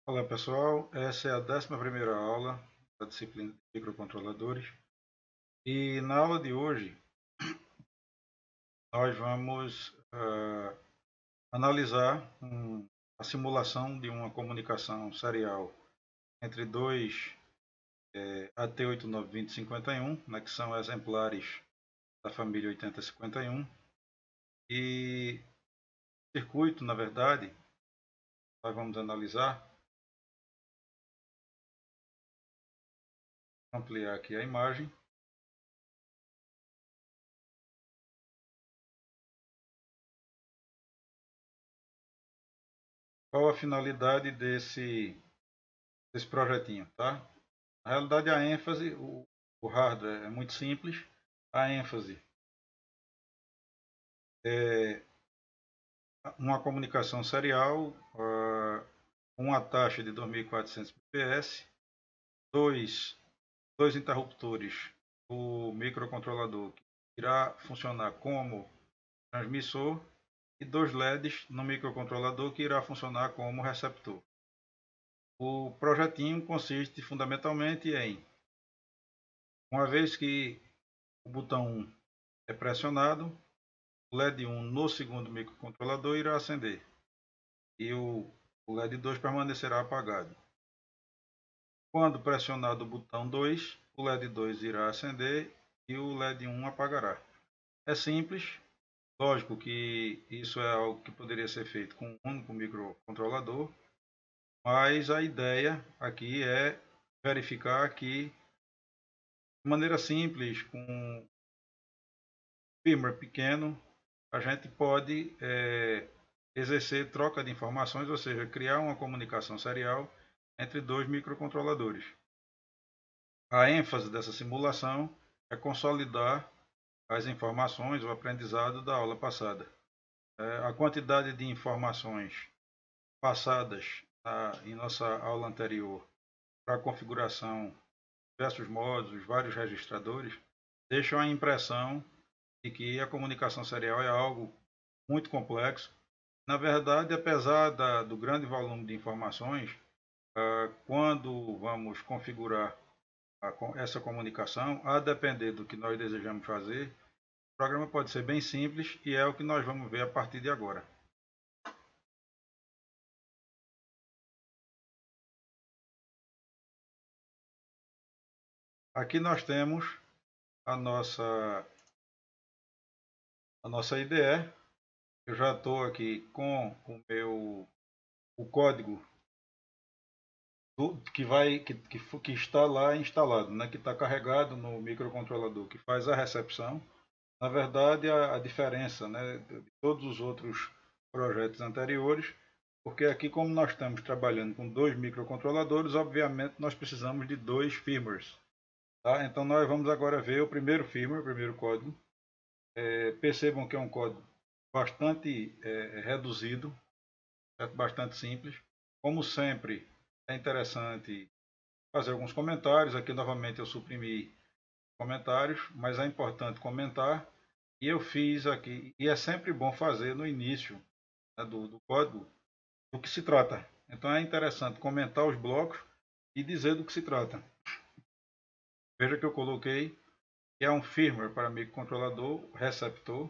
Olá pessoal, essa é a 11ª aula da disciplina de microcontroladores e na aula de hoje nós vamos analisar a simulação de uma comunicação serial entre dois AT892051, né, que são exemplares da família 8051 e circuito, na verdade, nós vamos analisar, ampliar aqui a imagem. Qual a finalidade desse projetinho, tá? Na realidade, a ênfase, o hardware é muito simples. A ênfase é uma comunicação serial, uma taxa de 2400 bps, dois interruptores do microcontrolador que irá funcionar como transmissor e dois LEDs no microcontrolador que irá funcionar como receptor. O projetinho consiste fundamentalmente em, uma vez que o botão 1 é pressionado, o LED 1 no segundo microcontrolador irá acender e o LED 2 permanecerá apagado. Quando pressionado o botão 2, o LED 2 irá acender e o LED 1 apagará. É simples, lógico que isso é algo que poderia ser feito com um único microcontrolador, mas a ideia aqui é verificar que, de maneira simples, com um firmware pequeno, a gente pode exercer troca de informações, ou seja, criar uma comunicação serial entre dois microcontroladores. A ênfase dessa simulação é consolidar as informações, o aprendizado da aula passada. A quantidade de informações passadas em nossa aula anterior para a configuração de diversos modos, vários registradores, deixam a impressão de que a comunicação serial é algo muito complexo. Na verdade, apesar do grande volume de informações, quando vamos configurar essa comunicação, a depender do que nós desejamos fazer, o programa pode ser bem simples e é o que nós vamos ver a partir de agora. Aqui nós temos a nossa IDE. Eu já estou aqui com o código que está lá instalado, né, que está carregado no microcontrolador que faz a recepção. Na verdade, a diferença, né, de todos os outros projetos anteriores, porque aqui, como nós estamos trabalhando com dois microcontroladores, obviamente nós precisamos de dois firmwares. Tá? Então, nós vamos agora ver o primeiro firmware, o primeiro código. Percebam que é um código bastante reduzido, bastante simples. Como sempre, é interessante fazer alguns comentários. Aqui, novamente, eu suprimi comentários, mas é importante comentar. E eu fiz aqui, e é sempre bom fazer no início, né, do código, do que se trata. Então é interessante comentar os blocos e dizer do que se trata. Veja que eu coloquei que é um firmware para microcontrolador receptor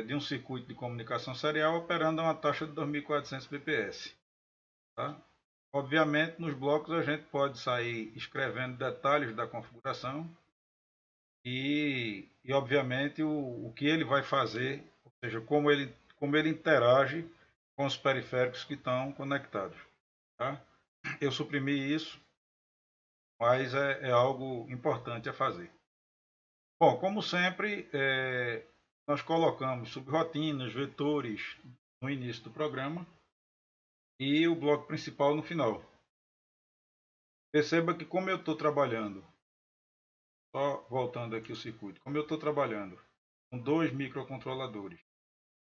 de um circuito de comunicação serial operando a uma taxa de 2400 bps. Tá? Obviamente, nos blocos a gente pode sair escrevendo detalhes da configuração e obviamente, o que ele vai fazer, ou seja, como ele interage com os periféricos que estão conectados. Tá? Eu suprimi isso, mas é algo importante a fazer. Bom, como sempre, nós colocamos subrotinas, vetores no início do programa e o bloco principal no final. Perceba que como eu estou trabalhando, só voltando aqui o circuito, como eu estou trabalhando com dois microcontroladores,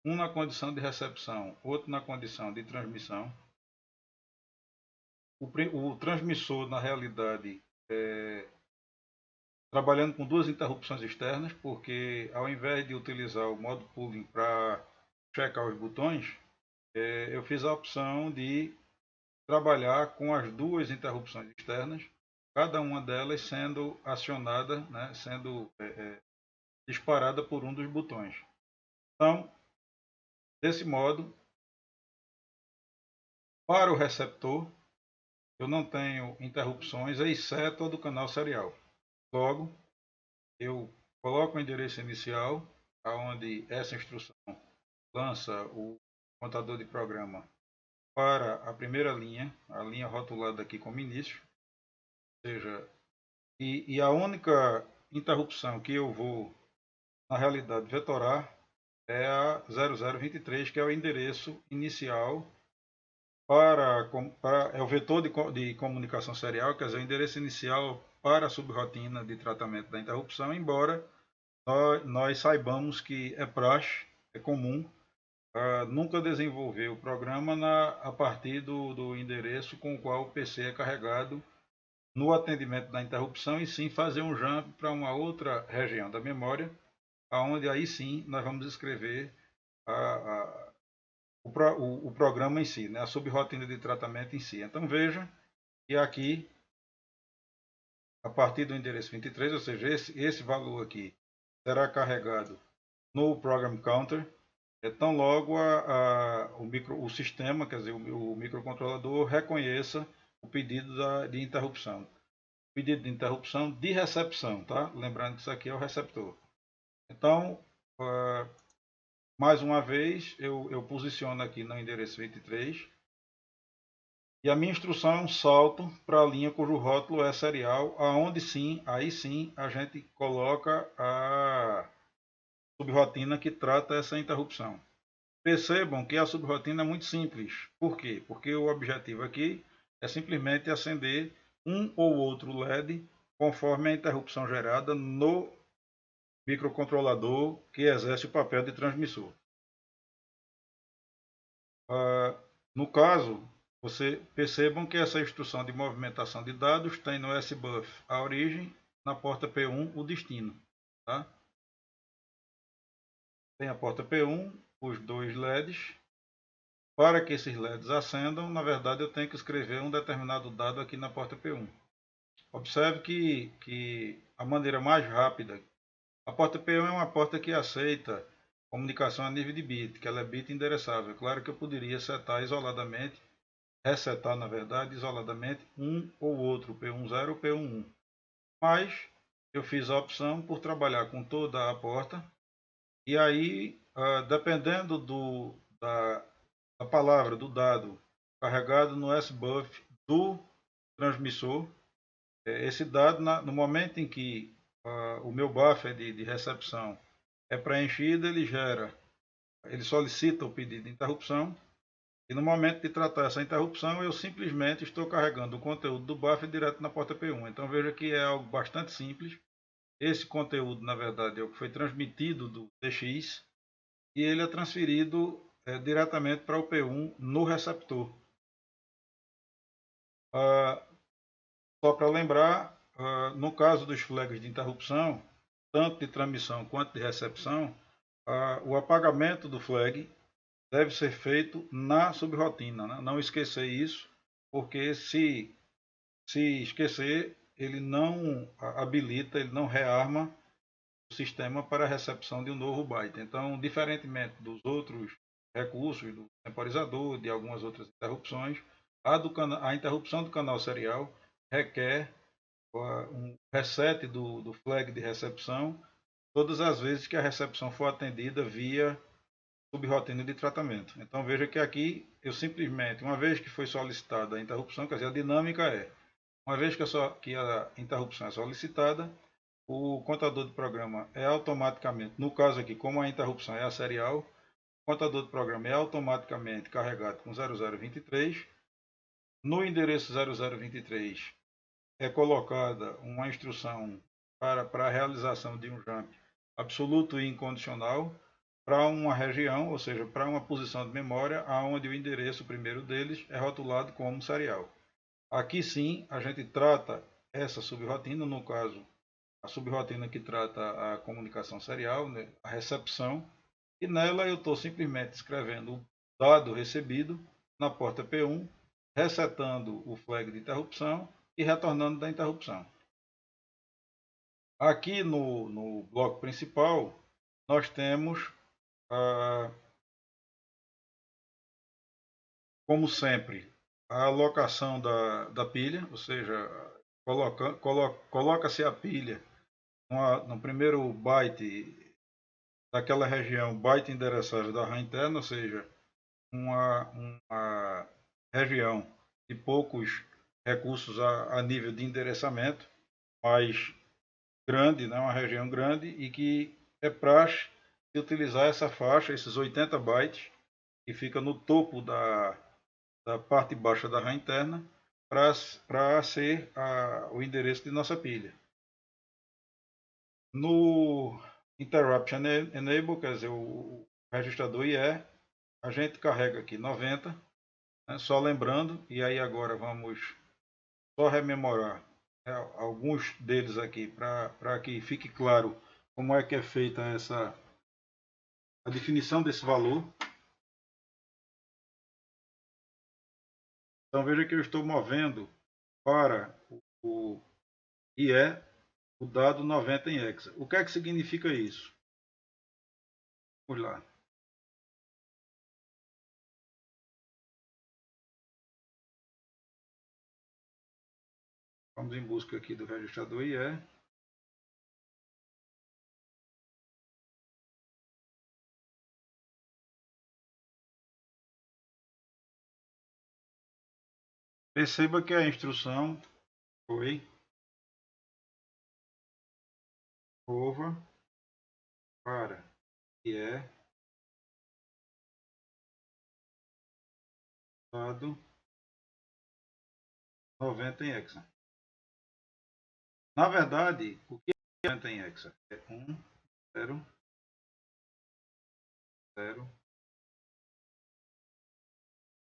um na condição de recepção, outro na condição de transmissão, o transmissor, na realidade, trabalhando com duas interrupções externas, porque ao invés de utilizar o modo pooling para checar os botões, eu fiz a opção de trabalhar com as duas interrupções externas, cada uma delas sendo acionada, né, sendo disparada por um dos botões. Então, desse modo, para o receptor, eu não tenho interrupções, exceto a do canal serial. Logo, eu coloco o endereço inicial, aonde essa instrução lança o contador de programa para a primeira linha, a linha rotulada aqui como início, ou seja, e a única interrupção que eu vou, na realidade, vetorar é a 0023, que é o endereço inicial é o vetor de comunicação serial, quer dizer, o endereço inicial para a subrotina de tratamento da interrupção, embora nós saibamos que é praxe, é comum, nunca desenvolver o programa a partir do endereço com o qual o PC é carregado no atendimento da interrupção, e sim fazer um jump para uma outra região da memória, onde aí sim nós vamos escrever o programa em si, né, a subrotina de tratamento em si. Então veja que aqui, a partir do endereço 23, ou seja, esse valor aqui será carregado no Program Counter. Então logo o sistema, quer dizer, o microcontrolador reconheça o pedido de interrupção. Pedido de interrupção de recepção, tá? Lembrando que isso aqui é o receptor. Então, mais uma vez, eu posiciono aqui no endereço 23. E a minha instrução é um salto para a linha cujo rótulo é serial, aonde sim, aí sim, a gente coloca a subrotina que trata essa interrupção. Percebam que a subrotina é muito simples. Por quê? Porque o objetivo aqui é simplesmente acender um ou outro LED conforme a interrupção gerada no microcontrolador que exerce o papel de transmissor. No caso, percebam que essa instrução de movimentação de dados tem no SBUF a origem, na porta P1 o destino. Tá? Tem a porta P1, os dois LEDs. Para que esses LEDs acendam, na verdade eu tenho que escrever um determinado dado aqui na porta P1. Observe que a maneira mais rápida, a porta P1 é uma porta que aceita comunicação a nível de bit, que ela é bit endereçável. Claro que eu poderia setar isoladamente, resetar na verdade isoladamente um ou outro, P10 ou P11. Mas eu fiz a opção por trabalhar com toda a porta, e aí, dependendo da palavra, do dado carregado no SBUF do transmissor, esse dado, no momento em que o meu buffer de recepção é preenchido, ele solicita o pedido de interrupção, e no momento de tratar essa interrupção, eu simplesmente estou carregando o conteúdo do buffer direto na porta P1. Então veja que é algo bastante simples. Esse conteúdo, na verdade, é o que foi transmitido do TX, e ele é transferido diretamente para o P1 no receptor. Só para lembrar, no caso dos flags de interrupção, tanto de transmissão quanto de recepção, o apagamento do flag deve ser feito na subrotina. Né? Não esquecer isso, porque se esquecer, ele não habilita, ele não rearma o sistema para a recepção de um novo byte. Então, diferentemente dos outros recursos, do temporizador, de algumas outras interrupções, a interrupção do canal serial requer um reset do flag de recepção todas as vezes que a recepção for atendida via subrotina de tratamento. Então veja que aqui eu simplesmente, uma vez que foi solicitada a interrupção, quer dizer, a dinâmica é, uma vez que a interrupção é solicitada, o contador de programa é automaticamente, no caso aqui, como a interrupção é a serial, o contador de programa é automaticamente carregado com 0023. No endereço 0023 é colocada uma instrução para a realização de um jump absoluto e incondicional para uma região, ou seja, para uma posição de memória, onde o endereço primeiro deles é rotulado como serial. Aqui sim, a gente trata essa subrotina, no caso, a subrotina que trata a comunicação serial, né, a recepção, e nela eu estou simplesmente escrevendo o dado recebido na porta P1 resetando o flag de interrupção e retornando da interrupção. Aqui no bloco principal, nós temos, como sempre, a alocação da pilha, ou seja, coloca-se a pilha no primeiro byte daquela região byte endereçável da RAM interna, ou seja, uma região de poucos recursos a nível de endereçamento, mas grande, né, uma região grande, e que é praxe de utilizar essa faixa, esses 80 bytes, que fica no topo da parte baixa da RAM interna, para ser o endereço de nossa pilha. No Interruption Enable, quer dizer, o registrador IE, a gente carrega aqui 90, né, só lembrando, e aí agora vamos só rememorar alguns deles aqui, para que fique claro como é que é feita a definição desse valor. Então veja que eu estou movendo para o IE o dado 90 em hexa. O que é que significa isso? Vamos lá. Vamos em busca aqui do registrador IE. Perceba que a instrução foi over para IE dado 90 em hexa. Na verdade, o que é 90 em hexa? É 1, 0, 0,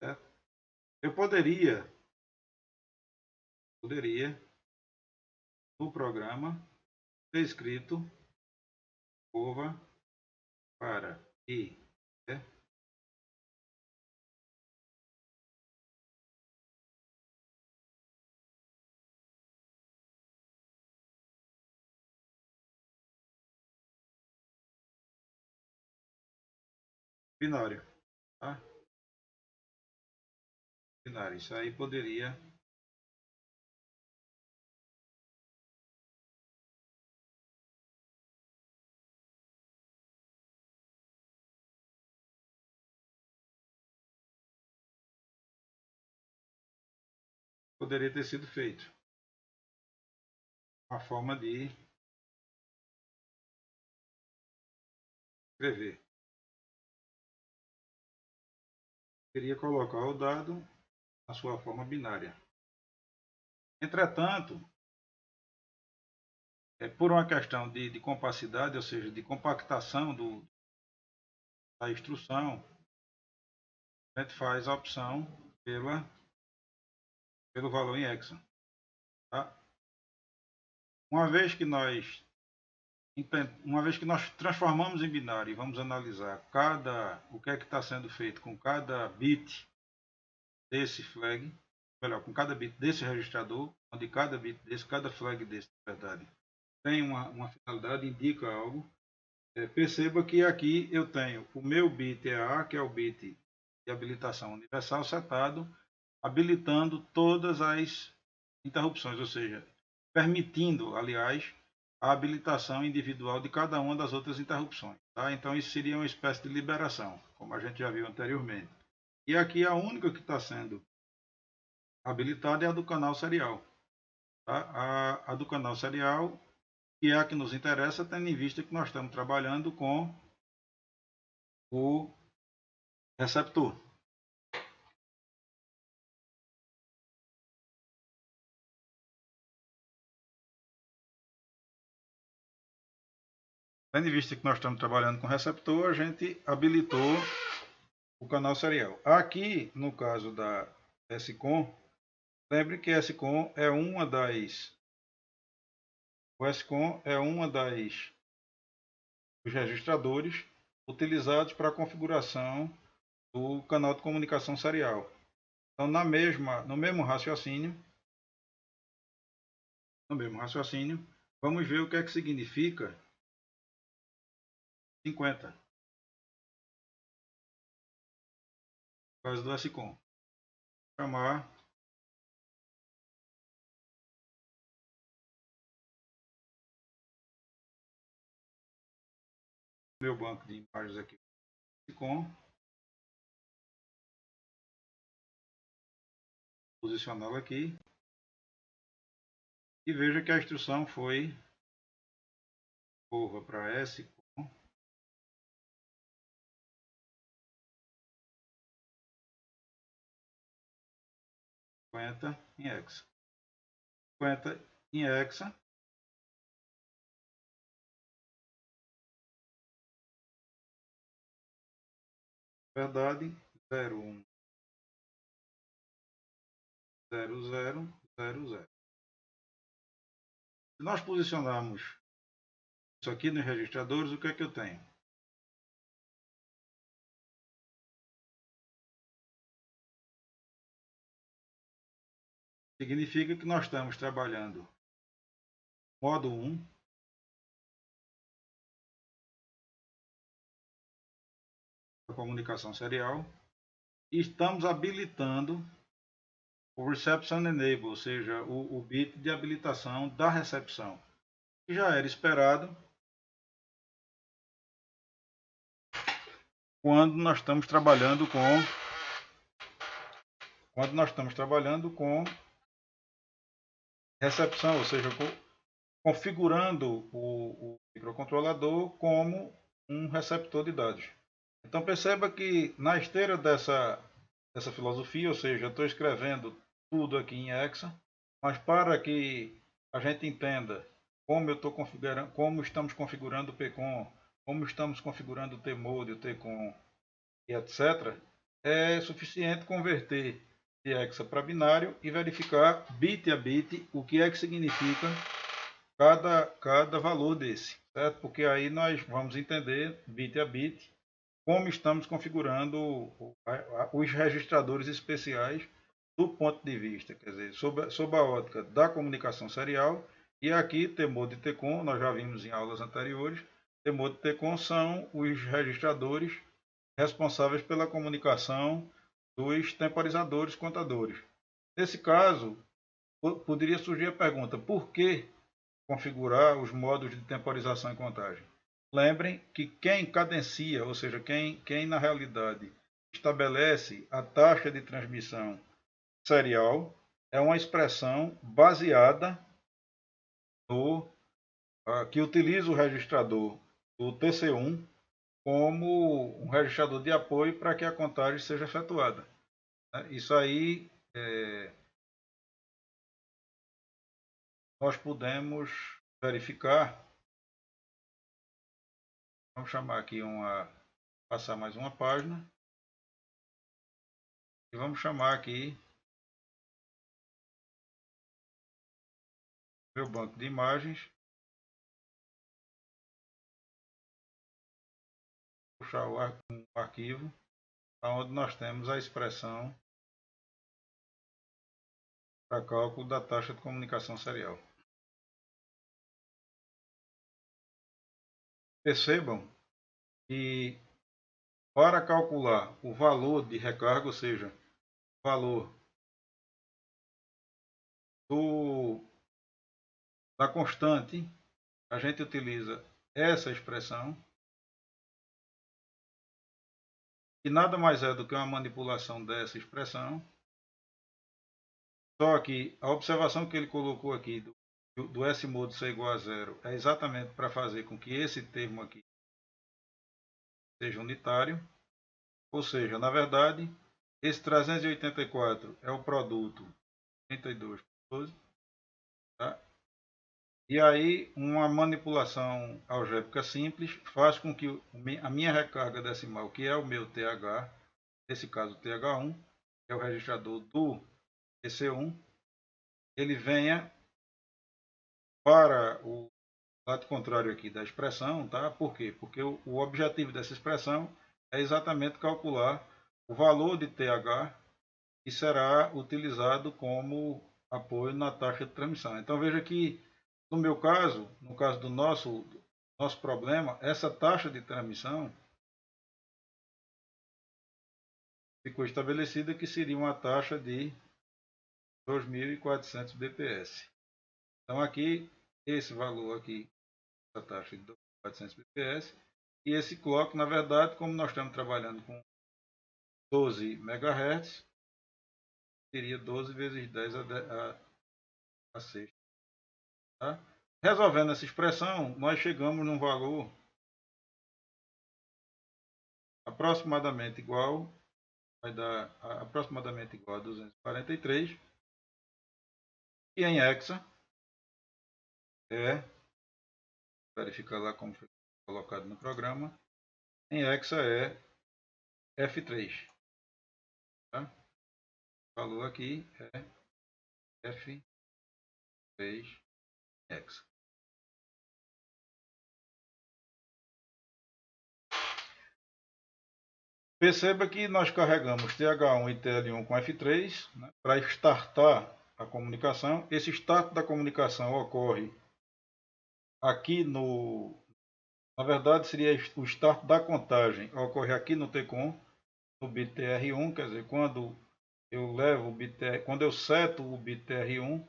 certo? Eu poderia no programa ter escrito over para IE binário, tá? Binário. Isso aí poderia ter sido feito. Uma forma de escrever. Queria colocar o dado na sua forma binária. Entretanto, por uma questão de compacidade, ou seja, de compactação da instrução, a gente faz a opção pelo valor em hexa. Tá? Uma vez que nós transformamos em binário e vamos analisar o que é que está sendo feito com cada bit desse flag, melhor, com cada bit desse registrador, onde cada bit desse, cada flag desse, na verdade, tem uma finalidade, indica algo. Perceba que aqui eu tenho o meu bit EA, que é o bit de habilitação universal setado, habilitando todas as interrupções, ou seja, permitindo, aliás, a habilitação individual de cada uma das outras interrupções. Tá? Então isso seria uma espécie de liberação, como a gente já viu anteriormente. E aqui a única que está sendo habilitada é a do canal serial. Tá? A do canal serial, que é a que nos interessa, tendo em vista que nós estamos trabalhando com o receptor. Tendo em vista que nós estamos trabalhando com receptor, a gente habilitou o canal serial. Aqui, no caso da SCOM, lembre que a SCOM é uma das dos registradores utilizados para a configuração do canal de comunicação serial. Então, no mesmo raciocínio, vamos ver o que é que significa 50. Por causa do SCOM. Vou chamar meu banco de imagens aqui. SCOM. Posicioná-lo aqui. E veja que a instrução foi corra para SCOM. em hexa. 50 em hexa. Verdade, 01, 00, 00. Se nós posicionarmos isso aqui nos registradores, o que é que eu tenho? Significa que nós estamos trabalhando modo 1, a comunicação serial, e estamos habilitando o Reception Enable, ou seja, o bit de habilitação da recepção, que já era esperado quando nós estamos trabalhando com recepção, ou seja, configurando o microcontrolador como um receptor de dados. Então perceba que na esteira dessa filosofia, ou seja, eu estou escrevendo tudo aqui em hexa, mas para que a gente entenda como eu estou configurando, como estamos configurando o PCON, como estamos configurando o Tmode, o Tcon e etc., é suficiente converter de hexa para binário e verificar bit a bit o que é que significa cada valor desse, certo? Porque aí nós vamos entender bit a bit como estamos configurando os registradores especiais do ponto de vista, quer dizer, sob a ótica da comunicação serial. E aqui Tmode e Tcon, nós já vimos em aulas anteriores, Tmode e Tcon são os registradores responsáveis pela comunicação dos temporizadores contadores. Nesse caso, poderia surgir a pergunta: por que configurar os modos de temporização e contagem? Lembrem que quem cadencia, ou seja, quem na realidade estabelece a taxa de transmissão serial, é uma expressão baseada no que utiliza o registrador do TC1 como um registrador de apoio para que a contagem seja efetuada. Isso aí nós podemos verificar. Vamos chamar aqui passar mais uma página e vamos chamar aqui meu banco de imagens. Puxar o arquivo onde nós temos a expressão para cálculo da taxa de comunicação serial. Percebam que para calcular o valor de recarga, ou seja, o valor da constante, a gente utiliza essa expressão, que nada mais é do que uma manipulação dessa expressão. Só que a observação que ele colocou aqui do S-mode ser igual a zero é exatamente para fazer com que esse termo aqui seja unitário. Ou seja, na verdade, esse 384 é o produto 32/12. Tá? E aí, uma manipulação algébrica simples faz com que a minha recarga decimal, que é o meu TH, nesse caso TH1, que é o registrador do EC1, ele venha para o lado contrário aqui da expressão, tá? Por quê? Porque o objetivo dessa expressão é exatamente calcular o valor de TH e será utilizado como apoio na taxa de transmissão. Então veja que no meu caso, no caso do nosso problema, essa taxa de transmissão ficou estabelecida que seria uma taxa de 2.400 bps. Então aqui, esse valor aqui, a taxa de 2.400 bps, e esse clock, na verdade, como nós estamos trabalhando com 12 MHz, seria 12 vezes 10 a sexta. Tá? Resolvendo essa expressão, nós chegamos num valor aproximadamente igual, vai dar aproximadamente igual a 243, e em hexa verificar lá como foi colocado no programa, em hexa é F3. Tá? O valor aqui é F3 hexa. Perceba que nós carregamos TH1 e TL1 com F3, né, para startar a comunicação. Esse start da comunicação ocorre aqui no... Na verdade, seria o start da contagem. Ocorre aqui no TCOM, no bit TR1, quer dizer, quando eu levo o bit quando eu seto o bit TR1,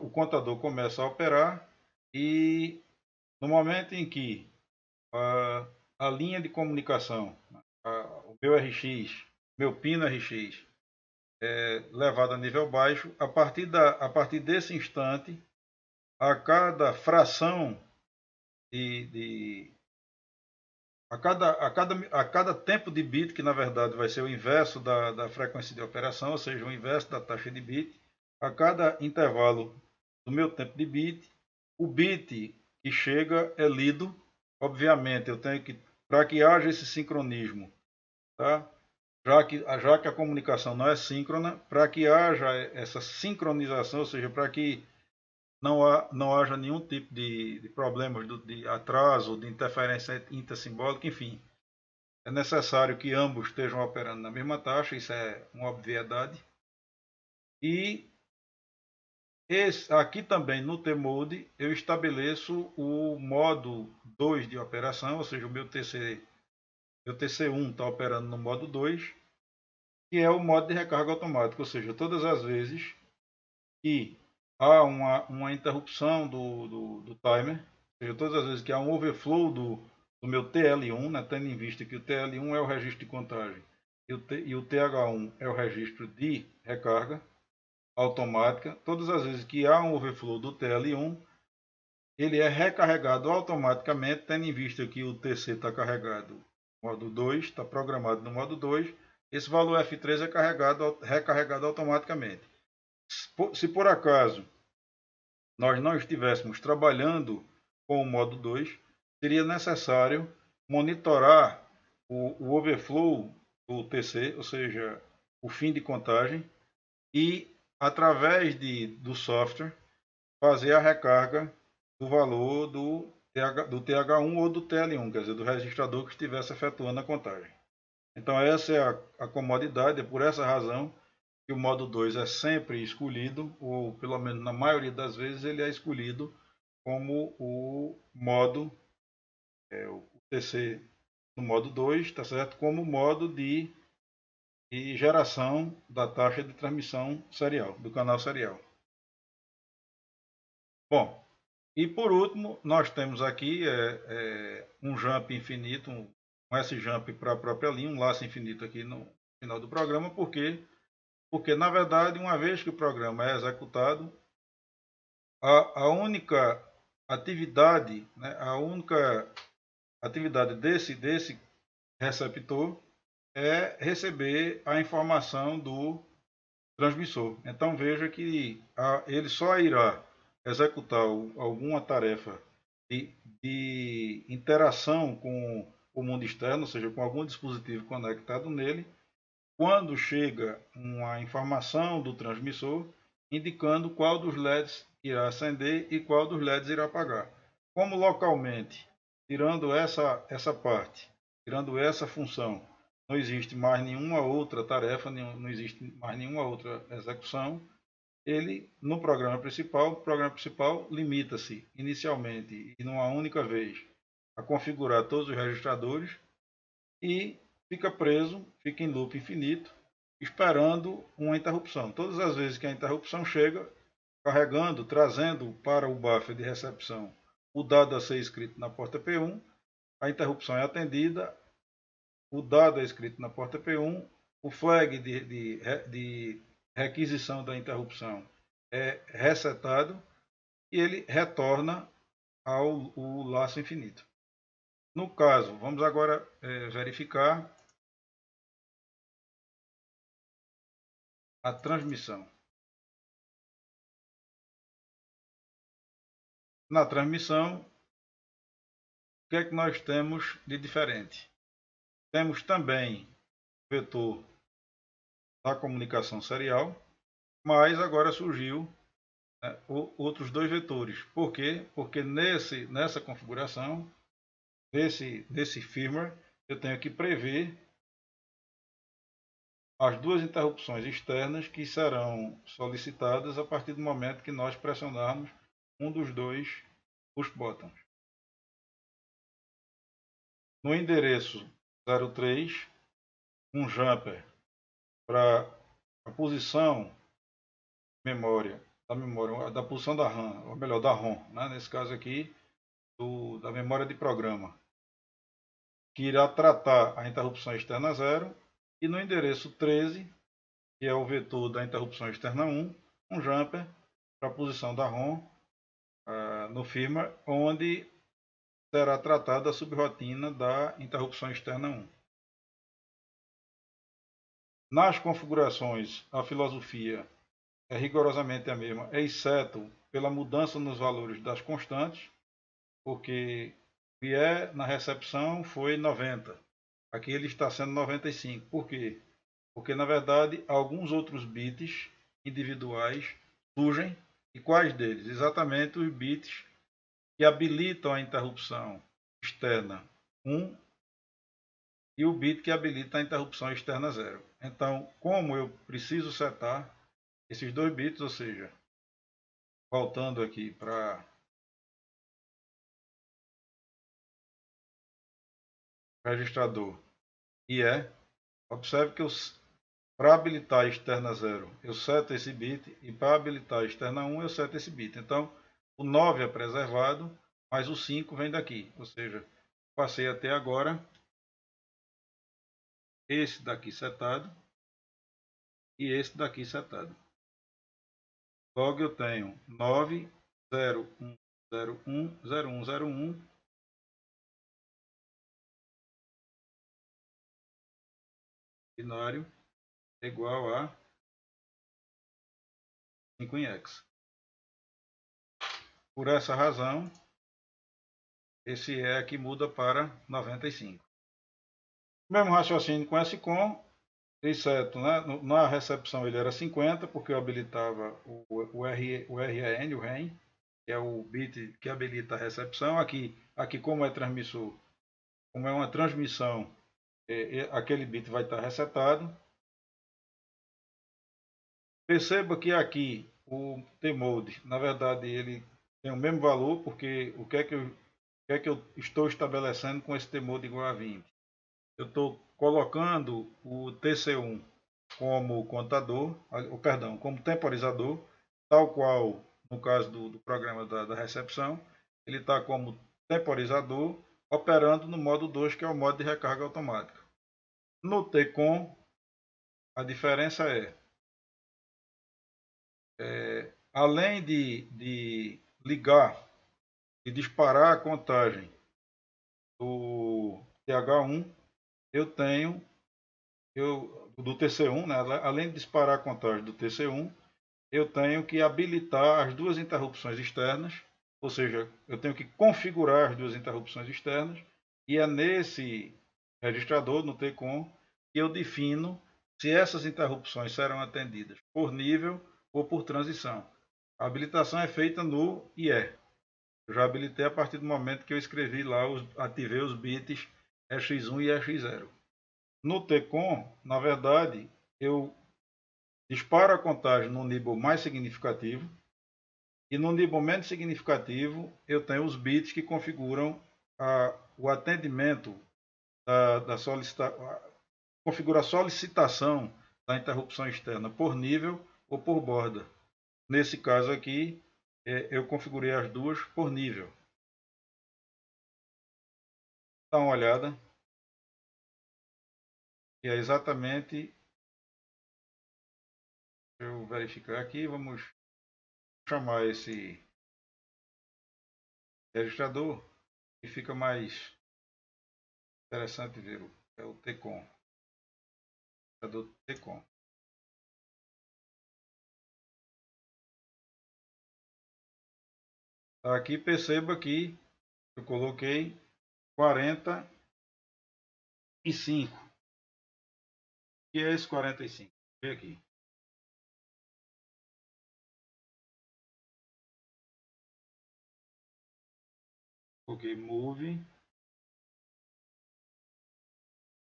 o contador começa a operar e no momento em que a linha de comunicação, o meu RX, meu pino RX, é levado a nível baixo, a partir desse instante, a cada fração a cada tempo de bit, que na verdade vai ser o inverso da frequência de operação, ou seja, o inverso da taxa de bit, a cada intervalo do meu tempo de bit, o bit que chega é lido. Obviamente, eu tenho que, para que haja esse sincronismo, tá? Já que a comunicação não é síncrona, para que haja essa sincronização, ou seja, para que não haja nenhum tipo de problemas de atraso, de interferência intersimbólica, enfim. É necessário que ambos estejam operando na mesma taxa, isso é uma obviedade. E aqui também no T-Mode eu estabeleço o modo 2 de operação, ou seja, o meu TC1 está operando no modo 2, que é o modo de recarga automática, ou seja, todas as vezes que há uma interrupção do timer, ou seja, todas as vezes que há um overflow do meu TL1, né, tendo em vista que o TL1 é o registro de contagem e o TH1 é o registro de recarga automática, todas as vezes que há um overflow do TL1, ele é recarregado automaticamente, tendo em vista que o TC está carregado no modo 2, está programado no modo 2, esse valor F3 é recarregado automaticamente. Se por acaso nós não estivéssemos trabalhando com o modo 2, seria necessário monitorar o overflow do TC, ou seja, o fim de contagem, e através do software fazer a recarga do valor do TH1 ou do TL1, quer dizer, do registrador que estivesse efetuando a contagem. Então essa é a comodidade, é por essa razão que o modo 2 é sempre escolhido, ou pelo menos na maioria das vezes ele é escolhido como o modo, o TC no modo 2, tá certo? Como modo de geração da taxa de transmissão serial, do canal serial. Bom, e por último, nós temos aqui um jump infinito, um S-jump para a própria linha, um laço infinito aqui no final do programa, porque na verdade, uma vez que o programa é executado, a única atividade, né, desse receptor é receber a informação do transmissor. Então veja que ele só irá executar alguma tarefa de interação com o mundo externo, ou seja, com algum dispositivo conectado nele, quando chega uma informação do transmissor indicando qual dos LEDs irá acender e qual dos LEDs irá apagar. Como localmente, tirando essa parte, tirando essa função, não existe mais nenhuma outra tarefa, não existe mais nenhuma outra execução, ele, no programa principal, o programa principal limita-se inicialmente e numa única vez a configurar todos os registradores e fica preso, fica em loop infinito, esperando uma interrupção. Todas as vezes que a interrupção chega, carregando, trazendo para o buffer de recepção o dado a ser escrito na porta P1, a interrupção é atendida, o dado é escrito na porta P1, o flag de requisição da interrupção é resetado e ele retorna ao laço infinito. No caso, vamos agora verificar a transmissão. Na transmissão, o que é que nós temos de diferente? Temos também o vetor da comunicação serial, mas agora surgiu outros dois vetores. Por quê? Porque nessa configuração, desse firmware, eu tenho que prever as duas interrupções externas que serão solicitadas a partir do momento que nós pressionarmos um dos dois push buttons. No endereço 03, um jumper para a posição da posição da RAM, ou melhor, da ROM, né? Nesse caso aqui, da memória de programa, que irá tratar a interrupção externa 0, e no endereço 13, que é o vetor da interrupção externa 1, um jumper para a posição da ROM no firmware, onde será tratada a subrotina da interrupção externa 1. Nas configurações, a filosofia é rigorosamente a mesma, exceto pela mudança nos valores das constantes, porque o IE na recepção foi 90. Aqui ele está sendo 95. Por quê? Porque, na verdade, alguns outros bits individuais surgem. E quais deles? Exatamente os bits que habilitam a interrupção externa 1 e o bit que habilita a interrupção externa 0. Então, como eu preciso setar esses dois bits, ou seja, voltando aqui para o registrador IE, observe que para habilitar a externa 0, eu seto esse bit, e para habilitar a externa 1, eu seto esse bit. Então, o 9 é preservado, mas o 5 vem daqui. Ou seja, passei até agora esse daqui setado e esse daqui setado. Logo eu tenho 9, 0, 1, 0, 1, 0, 1, 0, 1. Binário igual a 5 em X. Por essa razão, esse E aqui muda para 95. Mesmo raciocínio com SCOM, exceto, né, na recepção ele era 50, porque eu habilitava o REN, o REN, que é o bit que habilita a recepção. Aqui como é transmissor, como é uma transmissão, aquele bit vai estar resetado. Perceba que aqui o tmode, na verdade, ele tem o mesmo valor, porque o que é que eu estou estabelecendo com esse tmode igual a 20? Eu estou colocando o TC1 como contador, perdão, como temporizador, tal qual no caso do programa da recepção, ele está como temporizador, operando no modo 2, que é o modo de recarga automática. No TCOM, a diferença além de ligar e disparar a contagem do TH1, eu tenho do TC1, né? Além de disparar a contagem do TC1, eu tenho que habilitar as duas interrupções externas, ou seja, eu tenho que configurar as duas interrupções externas, e é nesse registrador, no TCOM, que eu defino se essas interrupções serão atendidas por nível ou por transição. A habilitação é feita no IE. Eu já habilitei a partir do momento que eu escrevi lá, ativei os bits EX1 e EX0. No TCOM, na verdade, eu disparo a contagem no nível mais significativo e no nível menos significativo eu tenho os bits que configuram o atendimento da configura a solicitação da interrupção externa por nível ou por borda. Nesse caso aqui, eu configurei as duas por nível. Dá uma olhada. E é exatamente. Deixa eu verificar aqui. Vamos chamar esse registrador e fica mais interessante ver. É o TCOM. Registrador TCOM. Aqui perceba que eu coloquei 45. O que é esse 45? Vê aqui. Coloquei move.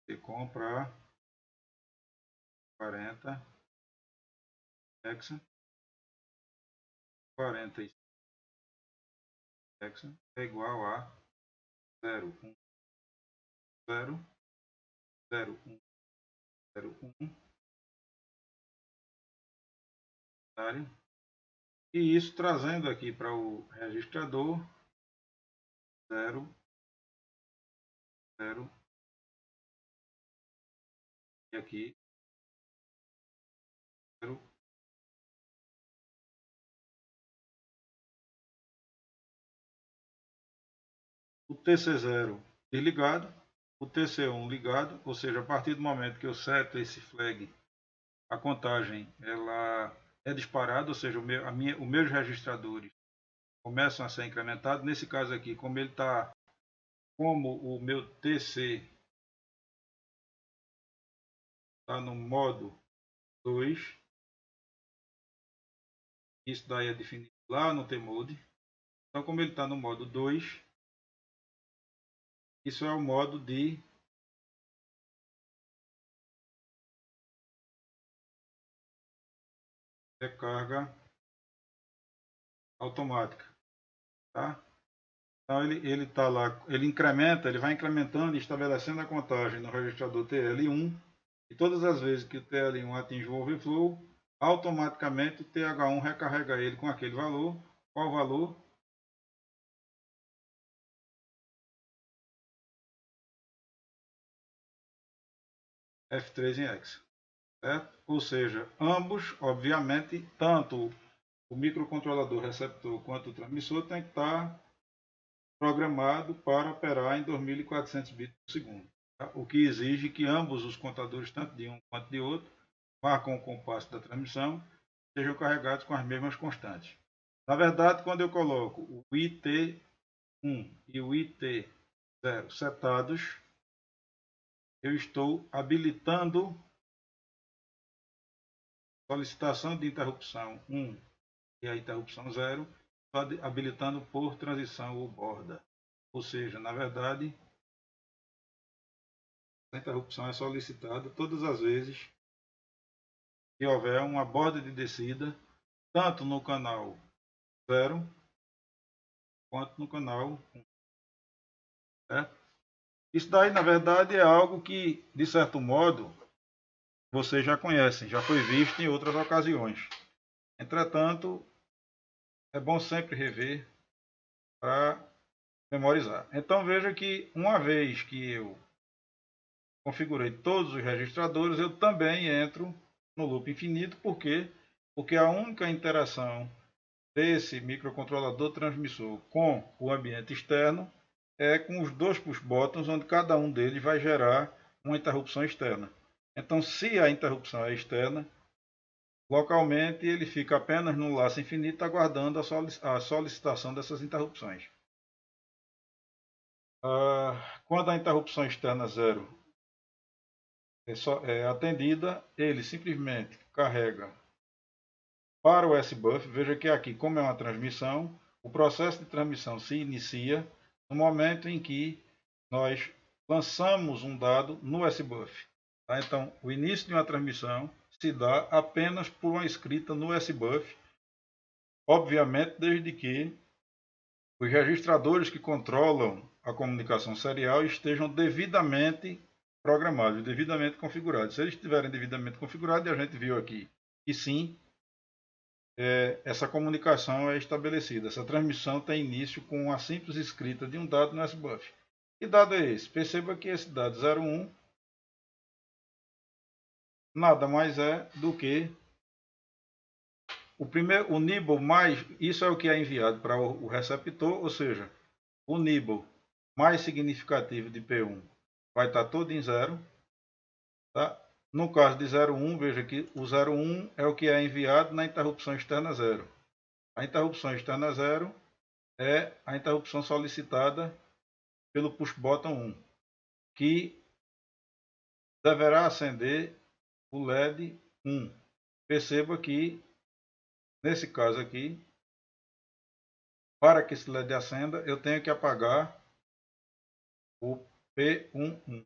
Você compra 40 hexa 45 hexa é igual a 0, 1, 0, 0, 1, 0, 1. E isso trazendo aqui para o registrador 0, 0 e aqui 0. O TC0 desligado, o TC1 ligado, ou seja, a partir do momento que eu seto esse flag, a contagem ela é disparada, ou seja, os meus registradores começam a ser incrementados. Nesse caso aqui, como ele está, como o meu TC está no modo 2, isso daí é definido lá no Tmode. Então, como ele está no modo 2, isso é o modo de recarga automática, tá? Então ele está lá, ele incrementa, ele vai incrementando e estabelecendo a contagem no registrador TL1 e todas as vezes que o TL1 atinge o overflow, automaticamente o TH1 recarrega ele com aquele valor. Qual o valor? F3 em hexa, certo? Ou seja, ambos, obviamente, tanto o microcontrolador receptor quanto o transmissor tem que estar programado para operar em 2400 bits por segundo, tá? O que exige que ambos os contadores, tanto de um quanto de outro, marcam o compasso da transmissão, sejam carregados com as mesmas constantes. Na verdade, quando eu coloco o IT1 e o IT0 setados, eu estou habilitando solicitação de interrupção 1 e a interrupção 0, habilitando por transição ou borda. Ou seja, na verdade, a interrupção é solicitada todas as vezes que houver uma borda de descida, tanto no canal 0 quanto no canal 1. Certo? Isso daí, na verdade, é algo que, de certo modo, vocês já conhecem, já foi visto em outras ocasiões. Entretanto, é bom sempre rever para memorizar. Então veja que uma vez que eu configurei todos os registradores, eu também entro no loop infinito. Por quê? Porque a única interação desse microcontrolador transmissor com o ambiente externo é com os dois push buttons, onde cada um deles vai gerar uma interrupção externa. Então, se a interrupção é externa, localmente ele fica apenas no laço infinito aguardando a solicitação dessas interrupções. Quando a interrupção externa 0 é atendida, ele simplesmente carrega para o SBUF. Veja que aqui, como é uma transmissão, o processo de transmissão se inicia no momento em que nós lançamos um dado no SBUF. Tá? Então, o início de uma transmissão se dá apenas por uma escrita no SBUF, obviamente desde que os registradores que controlam a comunicação serial estejam devidamente programados, devidamente configurados. Se eles estiverem devidamente configurados, e a gente viu aqui que sim, essa comunicação é estabelecida. Essa transmissão tem início com a simples escrita de um dado no SBUF. Que dado é esse? Perceba que esse dado 01 nada mais é do que o nibble mais, isso é o que é enviado para o receptor, ou seja, o nibble mais significativo de P1 vai estar todo em 0. Tá? No caso de 01, veja que o 01 é o que é enviado na interrupção externa 0. A interrupção externa 0 é a interrupção solicitada pelo push button 1, que deverá acender o LED 1. Perceba que, nesse caso aqui, para que esse LED acenda, eu tenho que apagar o P11.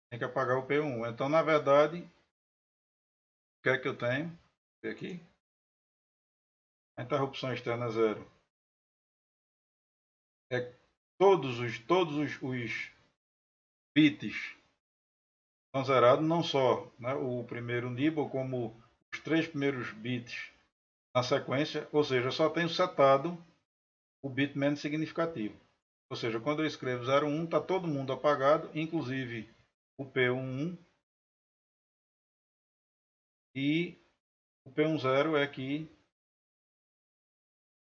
Tem que apagar o P11. Então, na verdade, o que é que eu tenho? Aqui. A interrupção externa 0 é todos os bits estão zerados, não só, né, o primeiro nibble, como os 3 primeiros bits na sequência, ou seja, eu só tenho setado o bit menos significativo. Ou seja, quando eu escrevo 01, está todo mundo apagado, inclusive o P11, e o P10 é que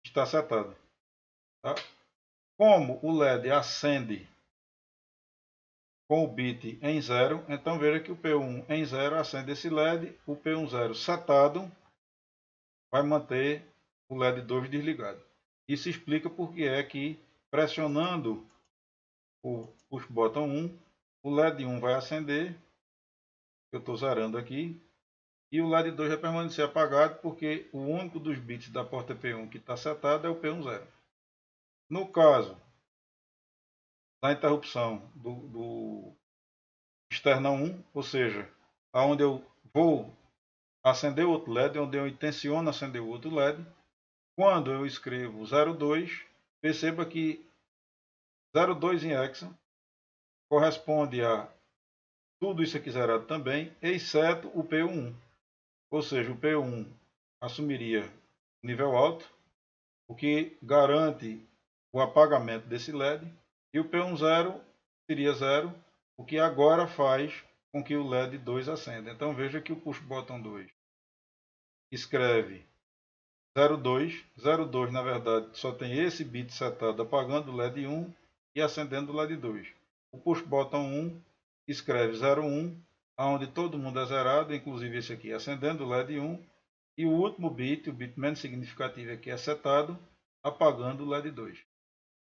está setado. Tá? Como o LED acende com o bit em 0, então veja que o P1 em 0 acende esse LED, o P10 setado vai manter o LED 2 desligado. Isso explica porque é que pressionando o push button 1, o LED 1 vai acender, eu estou zerando aqui, e o LED 2 vai permanecer apagado porque o único dos bits da porta P1 que está setado é o P10. No caso da interrupção do externa 1, ou seja, aonde eu vou acender outro LED, onde eu intenciono acender o outro LED, quando eu escrevo 02, perceba que 02 em hexa corresponde a tudo isso aqui zerado também, exceto o P1. Ou seja, o P1 assumiria nível alto, o que garante o apagamento desse LED, e o P10 seria 0, o que agora faz com que o LED 2 acenda. Então veja que o push button 2 escreve 02, 02 na verdade só tem esse bit setado apagando o LED 1 e acendendo o LED 2. O push button 1 escreve 01, onde todo mundo é zerado, inclusive esse aqui acendendo o LED 1, e o último bit, o bit menos significativo aqui é setado, apagando o LED 2.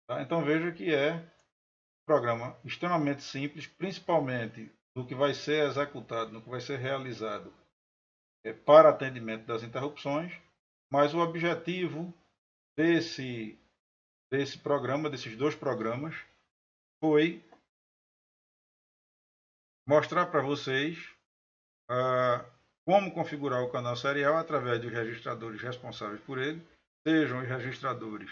Tá? Então veja que é um programa extremamente simples, principalmente no que vai ser executado, no que vai ser realizado para atendimento das interrupções, mas o objetivo desse programa, desses dois programas, foi mostrar para vocês como configurar o canal serial através dos registradores responsáveis por ele, sejam os registradores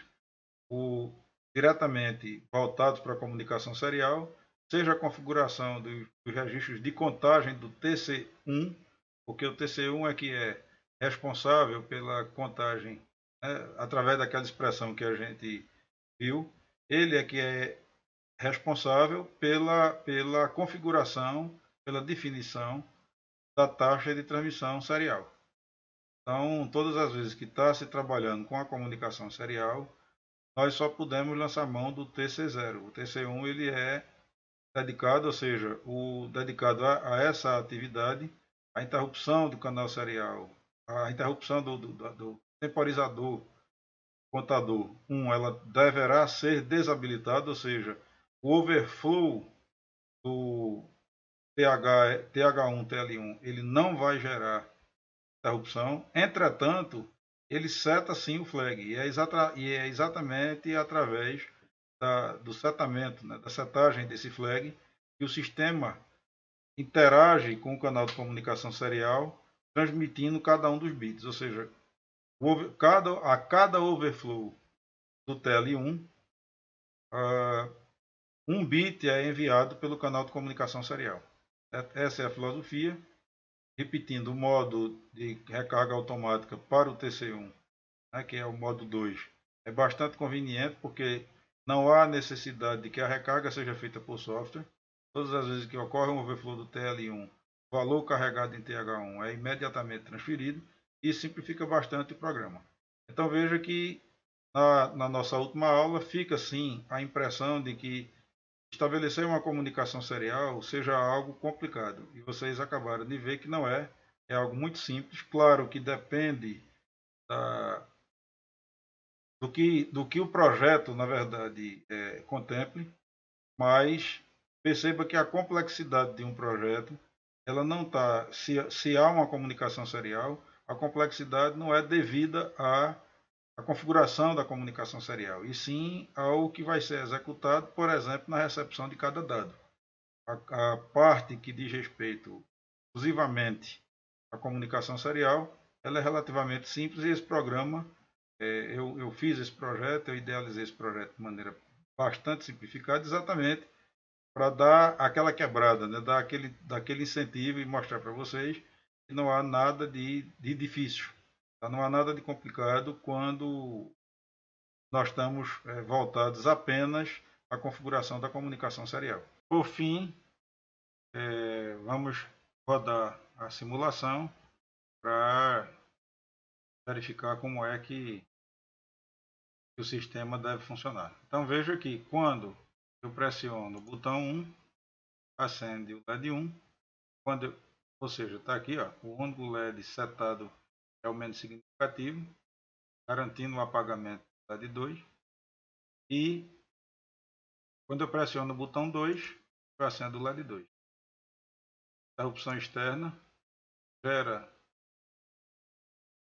diretamente voltados para a comunicação serial, seja a configuração dos registros de contagem do TC1, porque o TC1 é que é responsável pela contagem, né, através daquela expressão que a gente viu, ele é que é responsável pela configuração, pela definição da taxa de transmissão serial. Então, todas as vezes que está se trabalhando com a comunicação serial, nós só podemos lançar mão do TC0. O TC1 ele é dedicado, ou seja, dedicado a essa atividade, a interrupção do canal serial, a interrupção do temporizador contador 1, ela deverá ser desabilitada, ou seja, o overflow do TH1, TL1, ele não vai gerar interrupção. Entretanto, ele seta sim o flag, e é exatamente através do setamento, né, da setagem desse flag, que o sistema interage com o canal de comunicação serial, transmitindo cada um dos bits, ou seja, a cada overflow do TL1, um bit é enviado pelo canal de comunicação serial. Essa é a filosofia, repetindo o modo de recarga automática para o TC1, né, que é o modo 2, é bastante conveniente porque não há necessidade de que a recarga seja feita por software. Todas as vezes que ocorre um overflow do TL1, o valor carregado em TH1 é imediatamente transferido e simplifica bastante o programa. Então veja que na nossa última aula fica sim a impressão de que estabelecer uma comunicação serial seja algo complicado. E vocês acabaram de ver que não é. É algo muito simples. Claro que depende do que o projeto, na verdade, contemple, mas perceba que a complexidade de um projeto, ela não está, se há uma comunicação serial, a complexidade não é devida à configuração da comunicação serial, e sim ao que vai ser executado, por exemplo, na recepção de cada dado. A parte que diz respeito exclusivamente à comunicação serial, ela é relativamente simples e esse programa, eu fiz esse projeto, eu idealizei esse projeto de maneira bastante simplificada, exatamente para dar aquela quebrada, né? Dar daquele incentivo e mostrar para vocês que não há nada de difícil, tá? Não há nada de complicado quando nós estamos voltados apenas à configuração da comunicação serial. Por fim, vamos rodar a simulação para verificar como é que o sistema deve funcionar. Então veja que quando eu pressiono o botão 1, acende o LED 1, ou seja, está aqui, ó, o único LED setado é o menos significativo, garantindo o apagamento do LED 2, e quando eu pressiono o botão 2, eu acendo o LED 2. Interrupção externa gera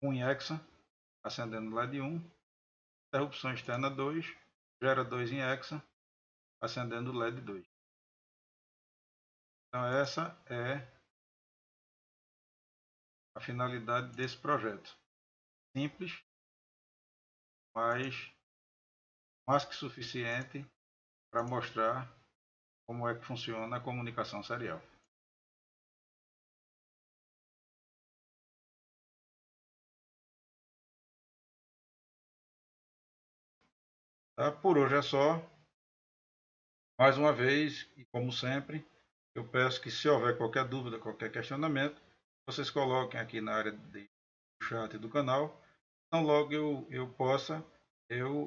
1 em hexa, acendendo o LED 1. Interrupção externa 2 gera 2 em hexa, acendendo o LED 2. Então essa é a finalidade desse projeto. Simples, mas mais que suficiente para mostrar como é que funciona a comunicação serial. Tá? Por hoje é só. Mais uma vez, e como sempre, eu peço que se houver qualquer dúvida, qualquer questionamento, vocês coloquem aqui na área do chat do canal. Então logo eu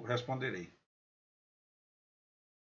responderei.